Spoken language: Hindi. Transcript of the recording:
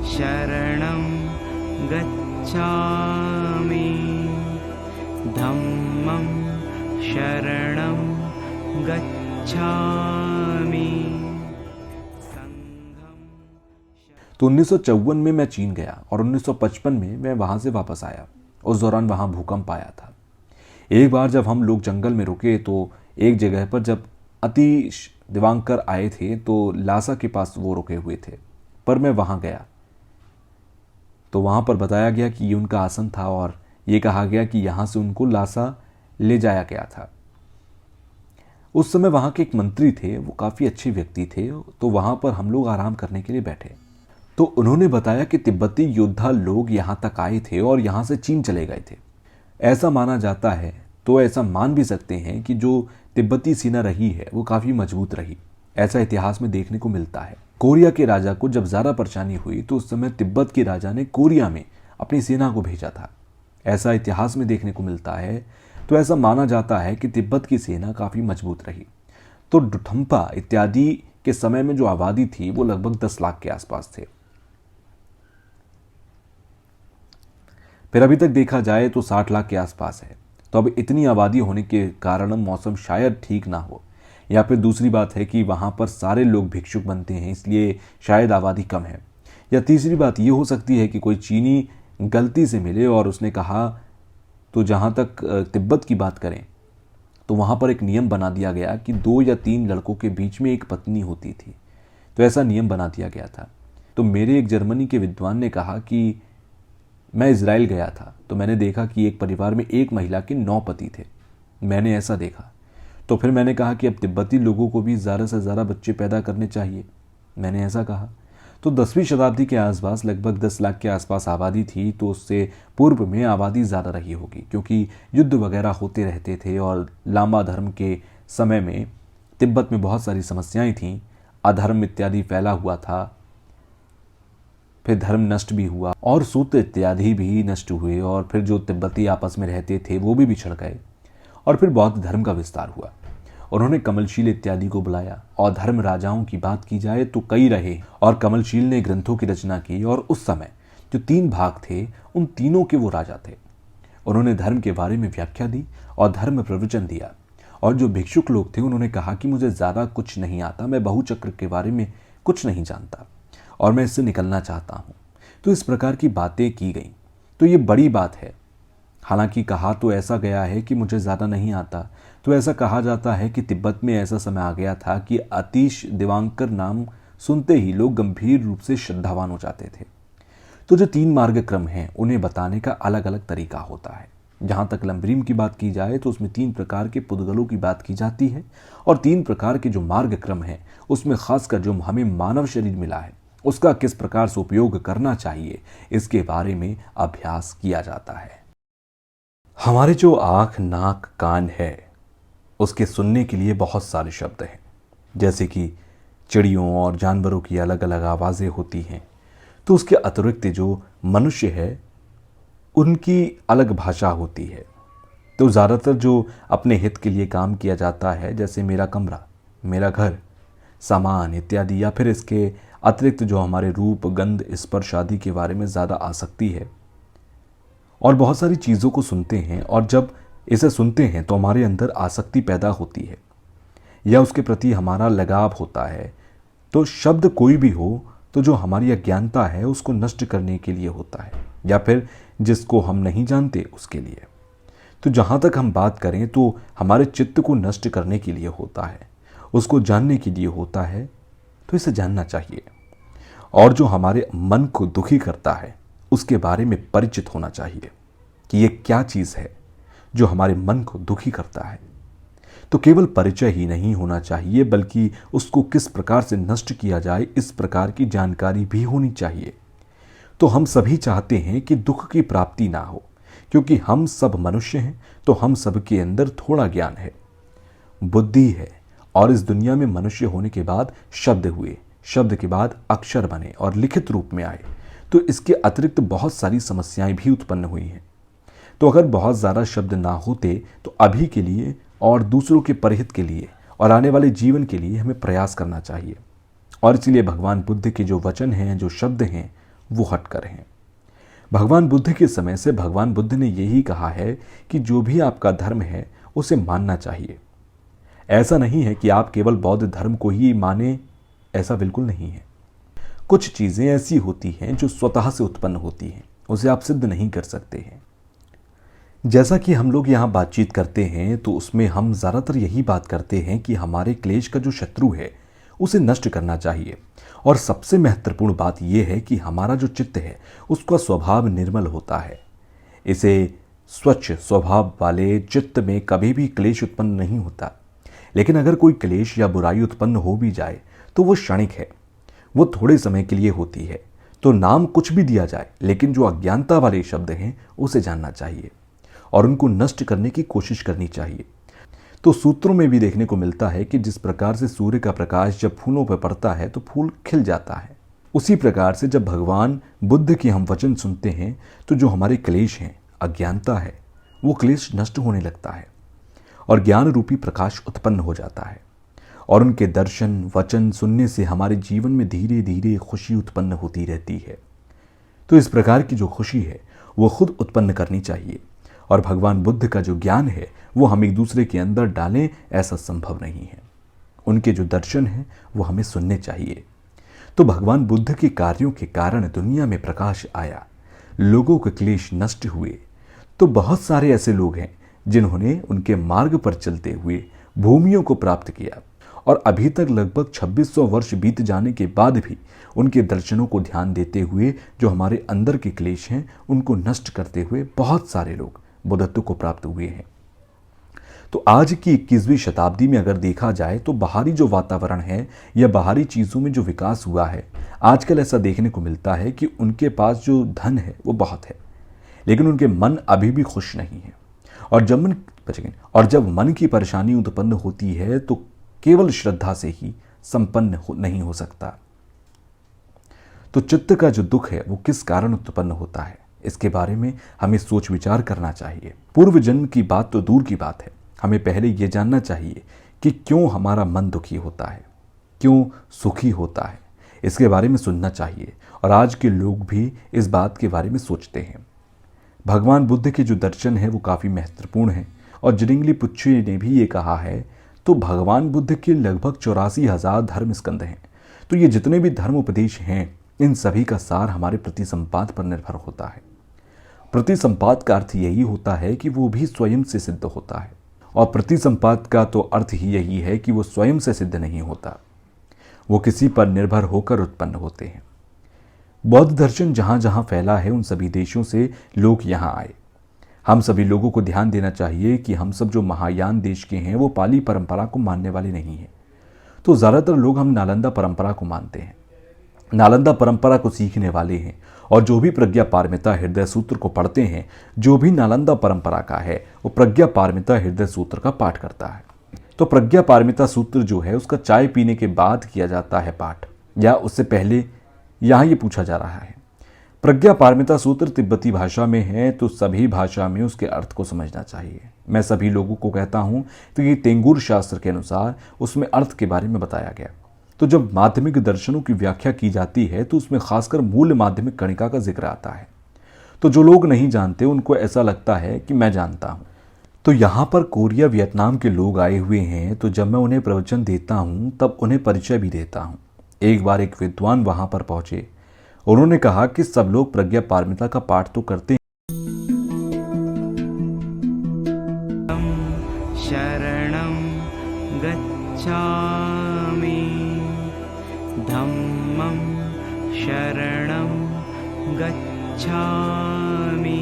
शरणं गच्छामि धम्मं शरणं गच्छामि संघं। तो 1954 में मैं चीन गया और 1955 में मैं वहाँ से वापस आया। उस दौरान वहाँ भूकंप आया था। एक बार जब हम लोग जंगल में रुके तो एक जगह पर जब अतीश दिवांकर आए थे तो लासा के पास वो रुके हुए थे, पर मैं वहाँ गया तो वहाँ पर बताया गया कि ये उनका आसन था और ये कहा गया कि यहाँ से उनको लासा ले जाया गया था। उस समय वहाँ के एक मंत्री थे, वो काफ़ी अच्छे व्यक्ति थे। तो वहाँ पर हम लोग आराम करने के लिए बैठे तो उन्होंने बताया कि तिब्बती योद्धा लोग यहाँ तक आए थे और यहाँ से चीन चले गए थे। ऐसा माना जाता है, तो ऐसा मान भी सकते हैं कि जो तिब्बती सेना रही है वो काफ़ी मजबूत रही। ऐसा इतिहास में देखने को मिलता है। कोरिया के राजा को जब ज़्यादा परेशानी हुई तो उस समय तिब्बत के राजा ने कोरिया में अपनी सेना को भेजा था। ऐसा इतिहास में देखने को मिलता है। तो ऐसा माना जाता है कि तिब्बत की सेना काफ़ी मजबूत रही। तो डुथम्पा इत्यादि के समय में जो आबादी थी वो लगभग 10 लाख के आसपास थे। फिर अभी तक देखा जाए तो 60 लाख के आसपास है। तो अब इतनी आबादी होने के कारण मौसम शायद ठीक ना हो, या फिर दूसरी बात है कि वहाँ पर सारे लोग भिक्षुक बनते हैं इसलिए शायद आबादी कम है, या तीसरी बात ये हो सकती है कि कोई चीनी गलती से मिले और उसने कहा। तो जहाँ तक तिब्बत की बात करें तो वहाँ पर एक नियम बना दिया गया कि 2 या 3 लड़कों के बीच में एक पत्नी होती थी। तो ऐसा नियम बना दिया गया था। तो मेरे एक जर्मनी के विद्वान ने कहा कि मैं इजराइल गया था तो मैंने देखा कि एक परिवार में एक महिला के 9 पति थे। मैंने ऐसा देखा। तो फिर मैंने कहा कि अब तिब्बती लोगों को भी ज़्यादा से ज़्यादा बच्चे पैदा करने चाहिए। मैंने ऐसा कहा। तो 10वीं शताब्दी के आसपास लगभग 10 लाख के आसपास आबादी थी। तो उससे पूर्व में आबादी ज़्यादा रही होगी क्योंकि युद्ध वगैरह होते रहते थे और लामा धर्म के समय में तिब्बत में बहुत सारी समस्याएं थीं। अधर्म इत्यादि फैला हुआ था। फिर धर्म नष्ट भी हुआ और सूत्र इत्यादि भी नष्ट हुए और फिर जो तिब्बती आपस में रहते थे वो भी बिछड़ गए और फिर बौद्ध धर्म का विस्तार हुआ। उन्होंने कमलशील इत्यादि को बुलाया और धर्म राजाओं की बात की जाए तो कई रहे और कमलशील ने ग्रंथों की रचना की और उस समय जो 3 भाग थे उन तीनों के वो राजा थे। उन्होंने धर्म के बारे में व्याख्या दी और धर्म प्रवचन दिया। और जो भिक्षुक लोग थे उन्होंने कहा कि मुझे ज़्यादा कुछ नहीं आता, मैं बहुचक्र के बारे में कुछ नहीं जानता और मैं इससे निकलना चाहता हूँ। तो इस प्रकार की बातें की गई। तो ये बड़ी बात है। हालांकि कहा तो ऐसा गया है कि मुझे ज़्यादा नहीं आता। तो ऐसा कहा जाता है कि तिब्बत में ऐसा समय आ गया था कि अतीश दिवांकर नाम सुनते ही लोग गंभीर रूप से श्रद्धावान हो जाते थे। तो जो 3 मार्ग क्रम हैं उन्हें बताने का अलग अलग तरीका होता है। जहाँ तक लंबरीम की बात की जाए तो उसमें 3 प्रकार के पुद्गलों की बात की जाती है और 3 प्रकार के जो मार्ग क्रम है उसमें खासकर जो हमें मानव शरीर मिला है उसका किस प्रकार से उपयोग करना चाहिए इसके बारे में अभ्यास किया जाता है। हमारे जो आँख, नाक, कान है उसके सुनने के लिए बहुत सारे शब्द हैं। जैसे कि चिड़ियों और जानवरों की अलग अलग आवाज़ें होती हैं। तो उसके अतिरिक्त जो मनुष्य है उनकी अलग भाषा होती है। तो ज़्यादातर जो अपने हित के लिए काम किया जाता है, जैसे मेरा कमरा, मेरा घर, सामान इत्यादि, या फिर इसके अतिरिक्त जो हमारे रूप, गंध, स्पर्श आदि के बारे में ज़्यादा आसक्ति है और बहुत सारी चीज़ों को सुनते हैं। और जब इसे सुनते हैं तो हमारे अंदर आसक्ति पैदा होती है या उसके प्रति हमारा लगाव होता है। तो शब्द कोई भी हो तो जो हमारी अज्ञानता है उसको नष्ट करने के लिए होता है या फिर जिसको हम नहीं जानते उसके लिए। तो जहाँ तक हम बात करें तो हमारे चित्त को नष्ट करने के लिए होता है, उसको जानने के लिए होता है। तो इसे जानना चाहिए। और जो हमारे मन को दुखी करता है उसके बारे में परिचित होना चाहिए कि ये क्या चीज़ है जो हमारे मन को दुखी करता है। तो केवल परिचय ही नहीं होना चाहिए बल्कि उसको किस प्रकार से नष्ट किया जाए इस प्रकार की जानकारी भी होनी चाहिए। तो हम सभी चाहते हैं कि दुख की प्राप्ति ना हो, क्योंकि हम सब मनुष्य हैं। तो हम सब के अंदर थोड़ा ज्ञान है, बुद्धि है और इस दुनिया में मनुष्य होने के बाद शब्द हुए, शब्द के बाद अक्षर बने और लिखित रूप में आए। तो इसके अतिरिक्त बहुत सारी समस्याएं भी उत्पन्न हुई हैं। तो अगर बहुत ज़्यादा शब्द ना होते तो अभी के लिए और दूसरों के परहित के लिए और आने वाले जीवन के लिए हमें प्रयास करना चाहिए। और इसलिए भगवान बुद्ध के जो वचन हैं, जो शब्द हैं, वो हटकर हैं। भगवान बुद्ध के समय से भगवान बुद्ध ने यही कहा है कि जो भी आपका धर्म है उसे मानना चाहिए। ऐसा नहीं है कि आप केवल बौद्ध धर्म को ही माने, ऐसा बिल्कुल नहीं है। कुछ चीज़ें ऐसी होती हैं जो स्वतः से उत्पन्न होती हैं, उसे आप सिद्ध नहीं कर सकते हैं। जैसा कि हम लोग यहाँ बातचीत करते हैं तो उसमें हम ज़्यादातर यही बात करते हैं कि हमारे क्लेश का जो शत्रु है उसे नष्ट करना चाहिए। और सबसे महत्वपूर्ण बात यह है कि हमारा जो चित्त है उसका स्वभाव निर्मल होता है। इसे स्वच्छ स्वभाव वाले चित्त में कभी भी क्लेश उत्पन्न नहीं होता। लेकिन अगर कोई क्लेश या बुराई उत्पन्न हो भी जाए तो वो क्षणिक है, वो थोड़े समय के लिए होती है। तो नाम कुछ भी दिया जाए, लेकिन जो अज्ञानता वाले शब्द हैं उसे जानना चाहिए और उनको नष्ट करने की कोशिश करनी चाहिए। तो सूत्रों में भी देखने को मिलता है कि जिस प्रकार से सूर्य का प्रकाश जब फूलों पर पड़ता है तो फूल खिल जाता है, उसी प्रकार से जब भगवान बुद्ध के हम वचन सुनते हैं तो जो हमारे क्लेश हैं, अज्ञानता है, वो क्लेश नष्ट होने लगता है और ज्ञान रूपी प्रकाश उत्पन्न हो जाता है। और उनके दर्शन वचन सुनने से हमारे जीवन में धीरे धीरे खुशी उत्पन्न होती रहती है। तो इस प्रकार की जो खुशी है वो खुद उत्पन्न करनी चाहिए। और भगवान बुद्ध का जो ज्ञान है वो हम एक दूसरे के अंदर डालें, ऐसा संभव नहीं है। उनके जो दर्शन हैं वो हमें सुनने चाहिए। तो भगवान बुद्ध के कार्यों के कारण दुनिया में प्रकाश आया, लोगों के क्लेश नष्ट हुए। तो बहुत सारे ऐसे लोग हैं जिन्होंने उनके मार्ग पर चलते हुए भूमियों को प्राप्त किया और अभी तक लगभग 2600 वर्ष बीत जाने के बाद भी उनके दर्शनों को ध्यान देते हुए जो हमारे अंदर के क्लेश हैं उनको नष्ट करते हुए बहुत सारे लोग बुद्धत्व को प्राप्त हुए हैं। तो आज की 21वीं शताब्दी में अगर देखा जाए तो बाहरी जो वातावरण है या बाहरी चीज़ों में जो विकास हुआ है, आजकल ऐसा देखने को मिलता है कि उनके पास जो धन है वो बहुत है, लेकिन उनके मन अभी भी खुश नहीं है। और जब मन की परेशानी उत्पन्न होती है तो केवल श्रद्धा से ही संपन्न नहीं हो सकता। तो चित्त का जो दुख है वो किस कारण उत्पन्न होता है, इसके बारे में हमें सोच विचार करना चाहिए। पूर्व जन्म की बात तो दूर की बात है, हमें पहले ये जानना चाहिए कि क्यों हमारा मन दुखी होता है, क्यों सुखी होता है, इसके बारे में सुनना चाहिए। और आज के लोग भी इस बात के बारे में सोचते हैं। भगवान बुद्ध के जो दर्शन है वो काफ़ी महत्वपूर्ण है। और जिरिंगली पुच्छे ने भी ये कहा है, तो भगवान बुद्ध के लगभग 84,000 धर्म स्कंद हैं। तो ये जितने भी धर्म उपदेश हैं इन सभी का सार हमारे प्रतिसंपाद पर निर्भर होता है। प्रतिसंपाद का अर्थ यही होता है कि वो भी स्वयं से सिद्ध होता है, और प्रतिसंपाद का तो अर्थ ही यही है कि वो स्वयं से सिद्ध नहीं होता, वो किसी पर निर्भर होकर उत्पन्न होते हैं। बौद्ध दर्शन जहाँ जहाँ फैला है उन सभी देशों से लोग यहाँ आए। हम सभी लोगों को ध्यान देना चाहिए कि हम सब जो महायान देश के हैं वो पाली परंपरा को मानने वाले नहीं हैं। तो ज़्यादातर लोग हम नालंदा परंपरा को मानते हैं, नालंदा परंपरा को सीखने वाले हैं। और जो भी प्रज्ञा पारमिता हृदय सूत्र को पढ़ते हैं, जो भी नालंदा परंपरा का है वो प्रज्ञा पारमिता हृदय सूत्र का पाठ करता है। तो प्रज्ञा पारमिता सूत्र जो है उसका चाय पीने के बाद किया जाता है पाठ, या उससे पहले। यहाँ ये पूछा जा रहा है, प्रज्ञा पारमिता सूत्र तिब्बती भाषा में है तो सभी भाषा में उसके अर्थ को समझना चाहिए। मैं सभी लोगों को कहता हूँ तो ये तेंगुर शास्त्र के अनुसार उसमें अर्थ के बारे में बताया गया। तो जब माध्यमिक दर्शनों की व्याख्या की जाती है तो उसमें खासकर मूल माध्यमिक कणिका का जिक्र आता है। तो जो लोग नहीं जानते उनको ऐसा लगता है कि मैं जानता हूँ। तो यहाँ पर कोरिया वियतनाम के लोग आए हुए हैं, तो जब मैं उन्हें प्रवचन देता हूँ तब उन्हें परिचय भी देता हूँ। एक बार एक विद्वान वहाँ पर पहुँचे, उन्होंने कहा कि सब लोग प्रज्ञा पारमिता का पाठ तो करते हैं, शरणं गच्छामि धम्मं शरणं गच्छामि